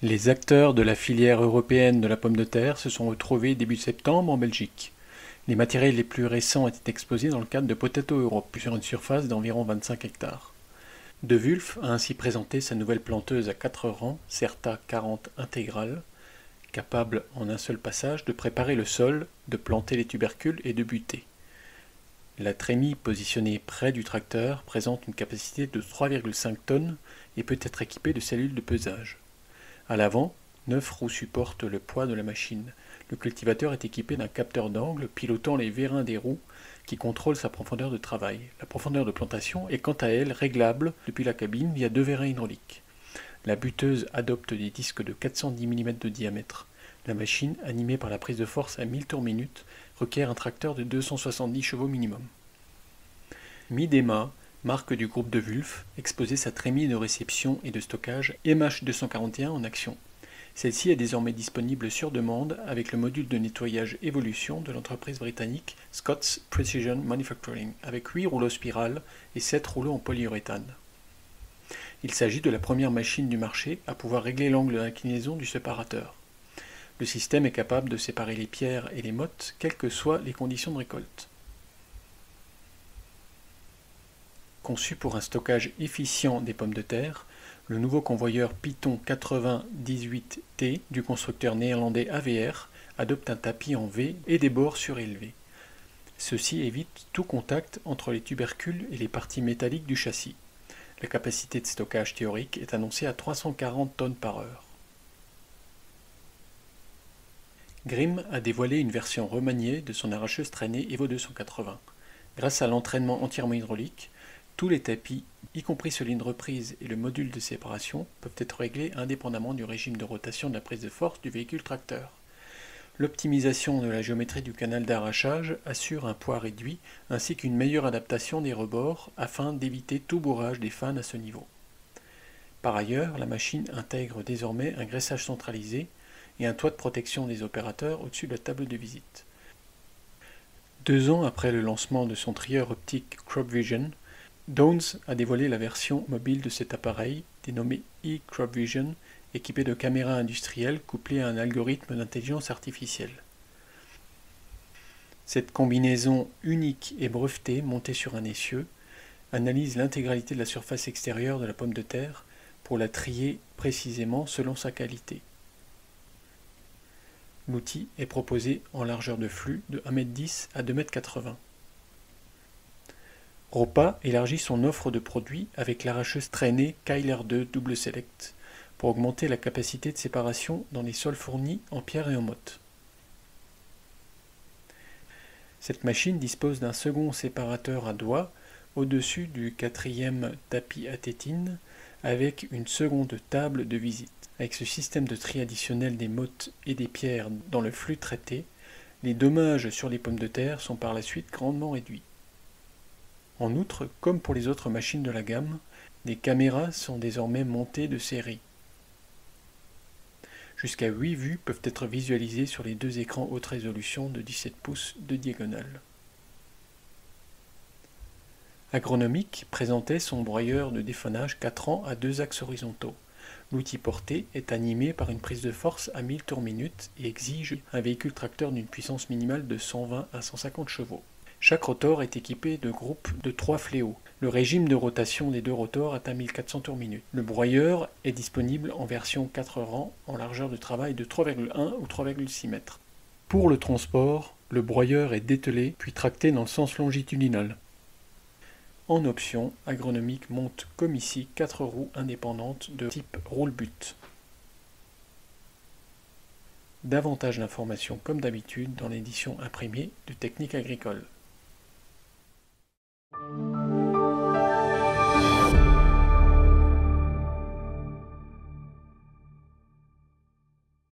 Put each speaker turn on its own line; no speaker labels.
Les acteurs de la filière européenne de la pomme de terre se sont retrouvés début septembre en Belgique. Les matériels les plus récents étaient exposés dans le cadre de Potato Europe, sur une surface d'environ 25 hectares. De Wulf a ainsi présenté sa nouvelle planteuse à 4 rangs, Certa 40 intégrale, capable en un seul passage de préparer le sol, de planter les tubercules et de buter. La trémie positionnée près du tracteur présente une capacité de 3,5 tonnes et peut être équipée de cellules de pesage. À l'avant, 9 roues supportent le poids de la machine. Le cultivateur est équipé d'un capteur d'angle pilotant les vérins des roues qui contrôle sa profondeur de travail. La profondeur de plantation est quant à elle réglable depuis la cabine via 2 vérins hydrauliques. La buteuse adopte des disques de 410 mm de diamètre. La machine, animée par la prise de force à 1000 tours minute, requiert un tracteur de 270 chevaux minimum. Midema, marque du groupe de Wulf, exposait sa trémie de réception et de stockage MH241 en action. Celle-ci est désormais disponible sur demande avec le module de nettoyage Evolution de l'entreprise britannique Scott's Precision Manufacturing, avec 8 rouleaux spirales et 7 rouleaux en polyuréthane. Il s'agit de la première machine du marché à pouvoir régler l'angle d'inclinaison du séparateur. Le système est capable de séparer les pierres et les mottes, quelles que soient les conditions de récolte. Conçu pour un stockage efficient des pommes de terre, le nouveau convoyeur Python 8018T du constructeur néerlandais AVR adopte un tapis en V et des bords surélevés. Ceci évite tout contact entre les tubercules et les parties métalliques du châssis. La capacité de stockage théorique est annoncée à 340 tonnes par heure. Grimm a dévoilé une version remaniée de son arracheuse traînée Evo 280. Grâce à l'entraînement entièrement hydraulique, tous les tapis, y compris cylindre prise et le module de séparation, peuvent être réglés indépendamment du régime de rotation de la prise de force du véhicule tracteur. L'optimisation de la géométrie du canal d'arrachage assure un poids réduit ainsi qu'une meilleure adaptation des rebords afin d'éviter tout bourrage des fans à ce niveau. Par ailleurs, la machine intègre désormais un graissage centralisé et un toit de protection des opérateurs au-dessus de la table de visite. 2 ans après le lancement de son trieur optique CropVision, Downes a dévoilé la version mobile de cet appareil, dénommé eCropVision, équipé de caméras industrielles couplées à un algorithme d'intelligence artificielle. Cette combinaison unique et brevetée, montée sur un essieu, analyse l'intégralité de la surface extérieure de la pomme de terre pour la trier précisément selon sa qualité. L'outil est proposé en largeur de flux de 1,10 m à 2,80 m. Ropa élargit son offre de produits avec l'arracheuse traînée Kyler 2 Double Select pour augmenter la capacité de séparation dans les sols fournis en pierre et en motte. Cette machine dispose d'un second séparateur à doigts au-dessus du 4e tapis à tétine avec une seconde table de visite. Avec ce système de tri additionnel des mottes et des pierres dans le flux traité, les dommages sur les pommes de terre sont par la suite grandement réduits. En outre, comme pour les autres machines de la gamme, les caméras sont désormais montées de série. Jusqu'à 8 vues peuvent être visualisées sur les 2 écrans haute résolution de 17 pouces de diagonale. Agronomic présentait son broyeur de déphonage 4 rangs à 2 axes horizontaux. L'outil porté est animé par une prise de force à 1000 tours minute et exige un véhicule tracteur d'une puissance minimale de 120 à 150 chevaux. Chaque rotor est équipé de groupes de 3 fléaux. Le régime de rotation des 2 rotors atteint 1400 tours minute. Le broyeur est disponible en version 4 rangs en largeur de travail de 3,1 ou 3,6 m. Pour le transport, le broyeur est dételé puis tracté dans le sens longitudinal. En option, Agronomic monte comme ici 4 roues indépendantes de type roule-but. Davantage d'informations comme d'habitude dans l'édition imprimée de Technique agricole.